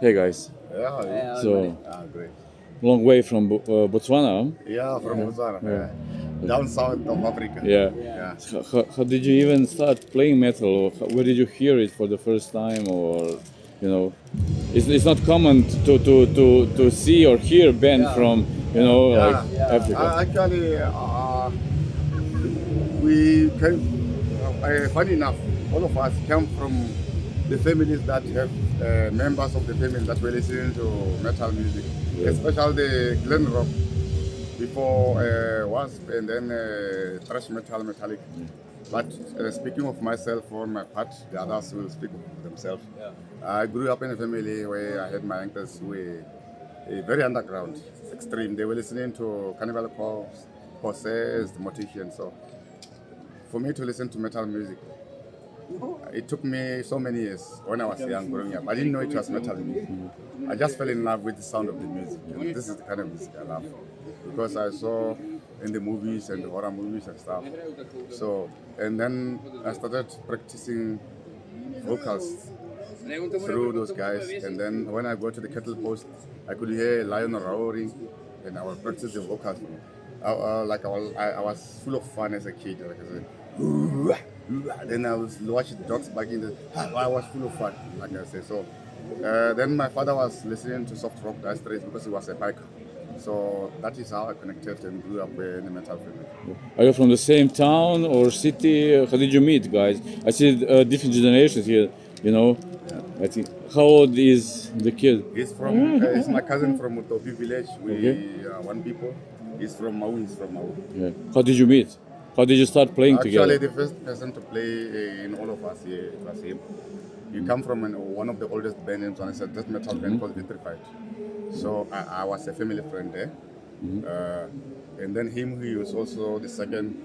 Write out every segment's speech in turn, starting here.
Hey guys. Yeah, So great. long way from Botswana. Yeah, from Botswana, down south of Africa. Yeah. Yeah. How did you even start playing metal? Or where did you hear it for the first time? Or it's not common to see or hear band from like Africa. Actually, we came. Funny enough, all of us come from the families that have members of the family that were listening to metal music, especially the glam rock before Wasp and then thrash metal, metallic. But speaking of myself, on my part, the others will speak of themselves. I grew up in a family where I had my uncles who were very underground, extreme. They were listening to Cannibal Corpse, Possessed, Mortician. So for me to listen to metal music, it took me so many years when I was young growing up. I didn't know it was metal music. I just fell in love with the sound of the music. And this is the kind of music I love because I saw in the movies and the horror movies and stuff. So, and then I started practicing vocals through those guys. And then when I go to the kettle post, I could hear a lion roaring, and I would practice the vocals. I was full of fun as a kid. Like I said, then I was watching dogs barking. I was full of fun, like I said. So then my father was listening to soft rock Dire Straits because he was a biker. So that is how I connected and grew up in the metal family. Are you from the same town or city? How did you meet, guys? I see different generations here. I think. How old is the kid? He's from. He's my cousin from Utopi village. We are one people. He's from Mau. Yeah. How did you meet? How did you start playing together? Actually, the first person to play in all of us here was him. You come from one of the oldest bands in Botswana. It's a death metal band called Vitrified. So I was a family friend there. And then he was also the second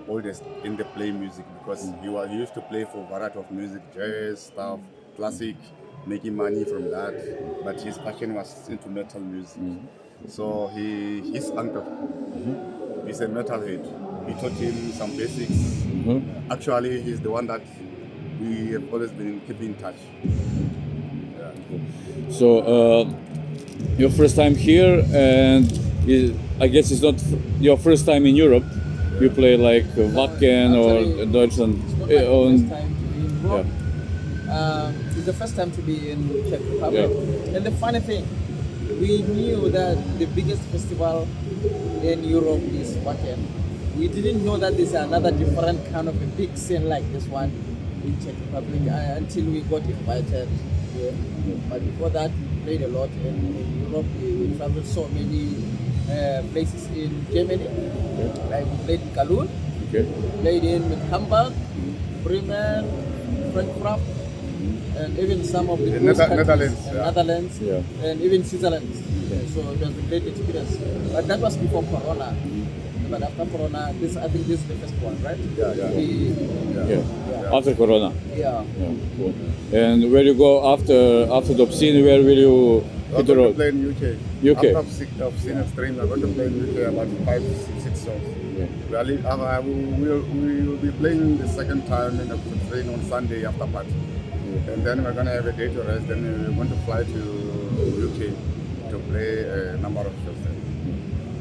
oldest in the play music because he used to play for a variety of music, jazz, stuff, classic, making money from that. But his passion was into metal music. So his uncle, he's a metalhead. We taught him some basics. Actually, he's the one that we have always been keeping in touch. So your first time here, and I guess it's not your first time in Europe. You play like Wacken or Deutschland. It's the first time to be in Czech Republic. And the funny thing, we knew that the biggest festival in Europe is Wacken. We didn't know that there's another different kind of a big scene like this one in Czech Republic until we got invited here. But before that, we played a lot in Europe. We traveled so many places in Germany. Like we played in Cologne, played in Hamburg, Bremen, Frankfurt, and even some of the Netherlands, and even Switzerland. So it was a great experience. But that was before Corona. But after Corona, I think this is the first one, right? After Corona. Cool. And where you go after the Obscene? Where will you hit the road? I'm going to play in UK. After Obscene Extreme, I'm going to play in UK about 5-6 songs. We will be playing the second time in the train on Sunday after party. And then we're going to have a day to rest. Then we're going to fly to UK to play a number of shows there.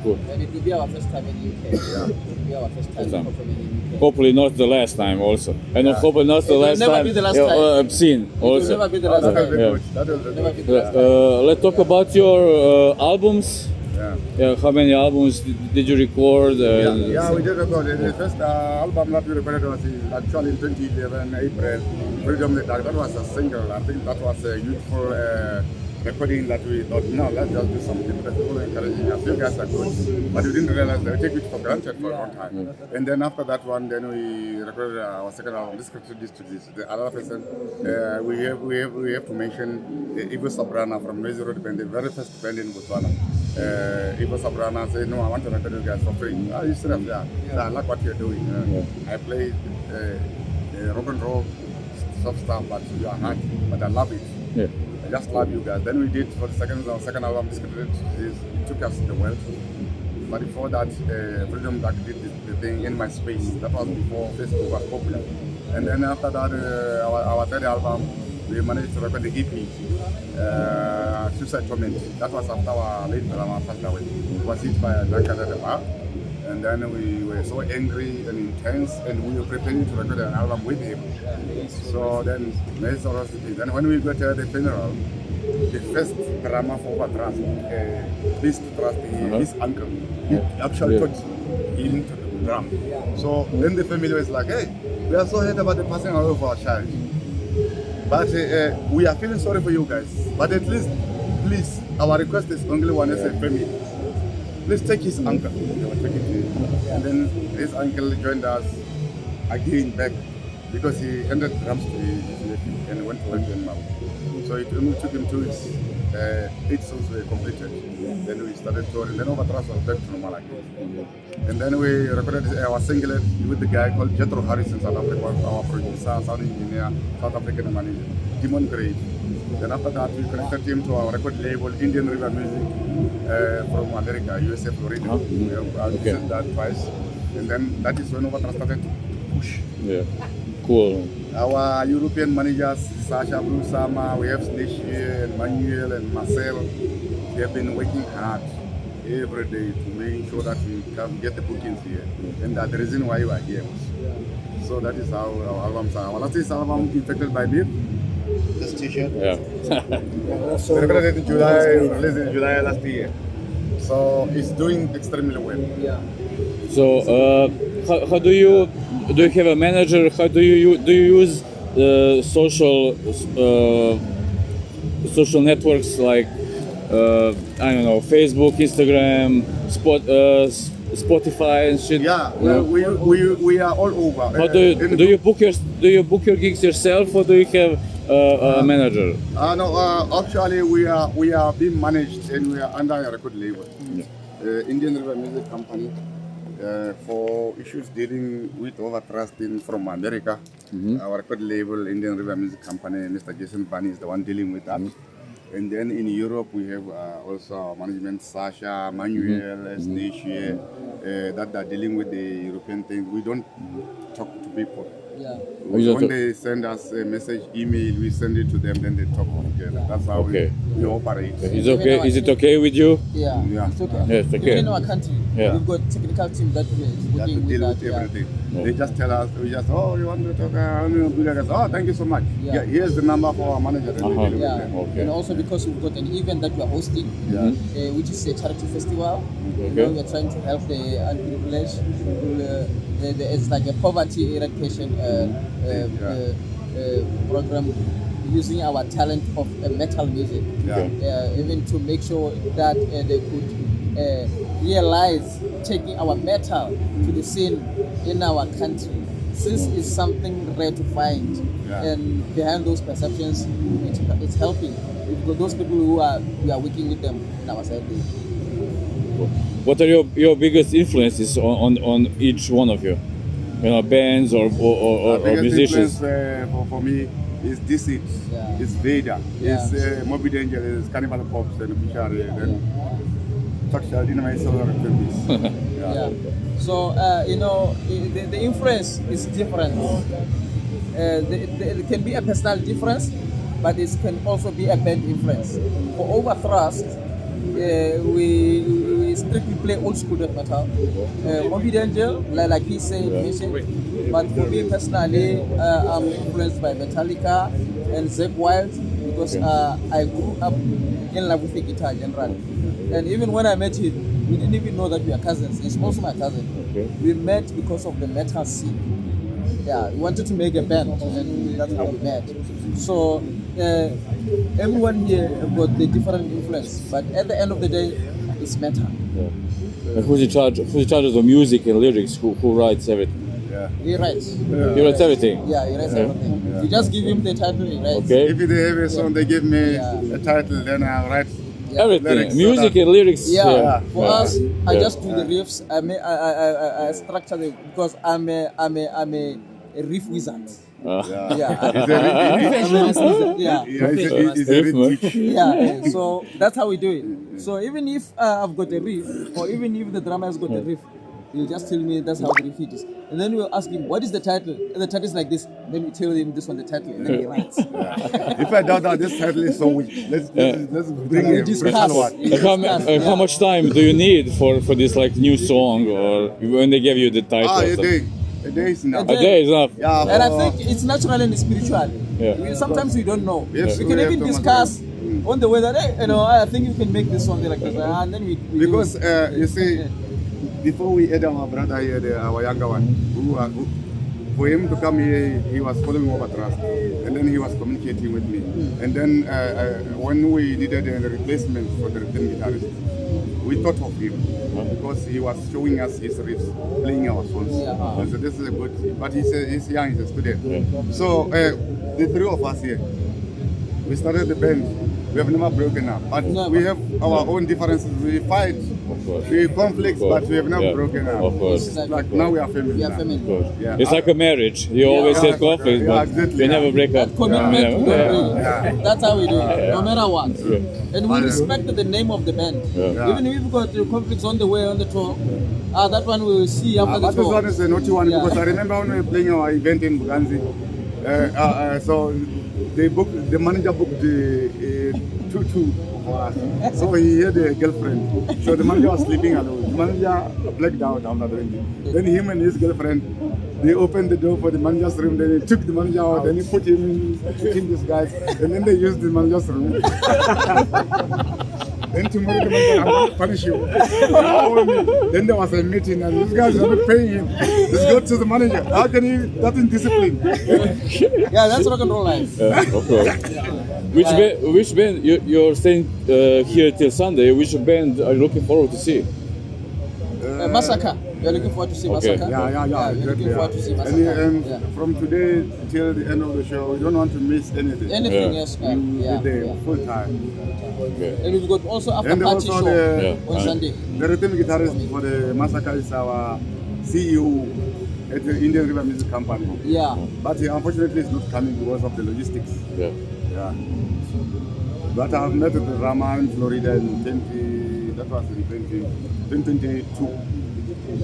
Cool. And it will be our first time in UK. It will be our first time performing in UK. Hopefully not the last time also. And hopefully not the last time. It will never be the last time. Obscene also. It will never be the last time. That will be good. Let's talk about your albums. How many albums did you record? We did record. The first album that we recorded was actually in 2011, April, Freedom the Dark. That was a single. I think that was a youthful recording that we thought, no, let's just do something because people were encouraging us. You guys are good. But we didn't realize that we take it for granted for a long time. And then after that one, then we recorded our second album. This to this. The other person, we have to mention Ivo Sabrana from Noisy Road Band, the very first band in Botswana. Ivo Sabrana said, no, I want to record you guys for free. Oh, you serious? I like what you're doing. I play rock and roll soft stuff, but you are hard, but I love it. I just love you guys. Then we did for the second album, it took us to the world. But before that, Freedom Duck did the thing in my space. That was before Facebook was popular. And then after that, our third album, we managed to record the EP, Suicide Torment. That was after our late drummer passed away. He was hit by a drunkard at the bar. And then we were so angry and intense, and we were preparing to record an album with him. So then, then when we got to the funeral, the first drummer for OVERTHRUST, Mr. Trust, his uncle, he actually taught him to drum. So then the family was like, hey, we are so happy about the passing away of our child. But we are feeling sorry for you guys. But at least, please, our request is only one as a family. Please take his uncle. They were taking him. And then his uncle joined us again back because he handed drums to his nephew and went to work in Mao. So it only took him 2 weeks. 8 songs were completed. Then we started touring. Then OVERTHRUST was back to normal again. And then we recorded our singlet with the guy called Jethro Harris in South Africa, our producer, sound engineer, South African manager, Demon Grave. Then after that, we connected him to our record label, Indian River Music, from America, USA, Florida. We have did that twice. And then that is when OVERTHRUST started to push. Yeah. Cool. Our European managers, Sasha Brusama, we have Snish here, and Manuel and Marcel, they have been working hard every day to make sure that we can get the bookings here. And that's the reason why we are here. So that is how our albums are. Our latest album, Infected by Myth, this t-shirt. Yeah. We recorded it in July, released in July last year. So it's doing extremely well. Yeah. So how do you have a manager? How do you use social networks like I don't know, Facebook, Instagram, Spotify and shit? Yeah, we are all over. How do you book your gigs yourself, or do you have a manager? No, actually we are being managed and we are under a record label, Indian River Music Company. For issues dealing with OVERTHRUST from America, our record label, Indian River Music Company, Mr. Jason Bunny is the one dealing with that. And then in Europe, we have also our management, Sasha, Manuel, Snish, that are dealing with the European things. We don't talk to people. Yeah. When they send us a message, email, we send it to them, then they talk together. That's how we operate. Is okay? Is it okay with you? Yeah. Yeah. It's okay. Yes, okay. Even in our country, we've got technical team that is That to working deal with with that. everything. Yeah. They just tell us, you want to talk? Oh, thank you so much. Yeah. Here's the number for our manager. And we deal with Yeah. them. Okay. And also because we've got an event that we are hosting, which is a charity festival. You know, we are trying to help the unprivileged people. It's like a poverty eradication program using our talent of metal music, even to make sure that they could realize taking our metal to the scene in our country. Since it's something rare to find, and behind those perceptions, it's helping. We've got those people we are working with them in our side. What are your biggest influences on each one of you? You know, bands or musicians? Influence, for me is Deceit, it's Vader, it's Moby Danger, it's Cannibal Corpse, and Bishari, and Structure Dynamite Solar So, you know, the influence is different. There can be a personal difference, but it can also be a band influence. For OVERTHRUST, we strictly play old school death metal. Morbid Angel, like he said, but for me personally, I'm influenced by Metallica and Zakk Wylde because I grew up in love with the guitar generally. And even when I met him, we didn't even know that we are cousins. He's also my cousin. We met because of the metal scene. Yeah, we wanted to make a band, and that's how we met. So everyone here got the different influence, but at the end of the day, it's metal. And who's in charge of the music and lyrics? Who writes everything? He writes. He writes everything. Yeah, he writes everything. You just give him the title, he writes. Okay. If they have a song, they give me a title, then I write Everything, lyrics, music and lyrics. For us, I just do the riffs. I structure them because I'm a riff wizard. He's a rich. So that's how we do it. So even if I've got a riff, or even if the drummer has got a riff, He'll just tell me that's how the defeat is. And then we'll ask him, what is the title? And the title is like this. Then we tell him this one, the title, and then he writes. If I doubt that this title is so weak, let's bring We a discuss. brutal one. We discuss, How much time do you need for this like new song, or when they give you the title? A day. A day is enough. A day is enough. Yeah, And I for- think it's natural and spiritual. Yeah. Sometimes we don't know. Yes, we we can have even to discuss on the way that, hey, I think you can make this song like this. And then we because do. you see, before we had our brother here, our younger one, who for him to come here, he was following OVERTHRUST, and then he was communicating with me. And then when we needed a replacement for the rhythm guitarist, we thought of him because he was showing us his riffs, playing our songs. Yeah. And so this is a good, but he's young, he's a student. Yeah. So the three of us here, we started the band. We have never broken up, but Never. we have our own differences. We fight, Of course. we conflict, Of course. but we have never Yeah. broken up. Of course. It's like now we are family. We are now. family. Of course. Yeah. It's like a marriage. You always Yeah. have conflict, Yeah, but exactly. you never break up. That commitment, Yeah. we don't Yeah. break. Yeah. That's how we do it, no matter what. Yeah. And we respect the name of the band. Yeah. Even if we've got conflicts on the way, on the tour, that one we will see after the But this tour. one is a naughty one Yeah. because I remember when we were playing our event in Buganzi. So the manager booked the tutu for us. So he had a girlfriend. So the manager was sleeping alone. The manager blacked out after drinking. Then him and his girlfriend, they opened the door for the manager's room. Then they took the manager out. Then he put him in disguise. And then they used the manager's room. Then tomorrow the manager, I'm going to punish you. Then there was a meeting and these guys are not paying him. Let's go to the manager. How can he? That's indiscipline. Yeah, that's rock and roll life. Yeah, of course. Which band you're staying here till Sunday? Which band are you looking forward to see? Massacre. We're looking forward to see Okay. Massacre. Yeah, We're exactly, looking forward to see And, Massacre. Yeah. from today till the end of the show, we don't want to miss anything. Anything Yeah. else, We'll be yeah, there yeah. full time. Okay. And we've got also after And party also show Yeah. on Sunday. The rhythm guitarist for the Massacre is our CEO at the Indian River Music Company. Yeah. But he unfortunately is not coming because of the logistics. Yeah. Yeah. But I've met the Rama in Florida in 2022.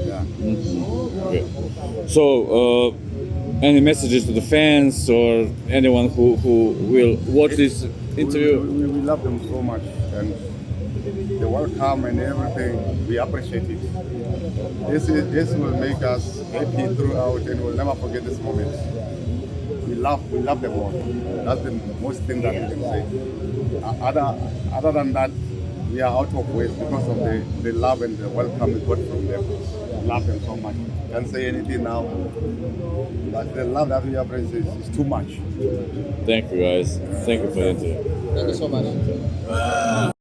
Yeah. Okay. So, any messages to the fans or anyone who will watch this interview? We love them so much, and the welcome and everything, we appreciate it. This will make us happy throughout, and we'll never forget this moment. We love them all. That's the most thing that we can say. Other than that, we are out of ways because of the love and the welcome we got from them. We love them so much. Can't say anything now, but the love that we appreciate is too much. Thank you, guys. Thank you for the interview. Thank you so much.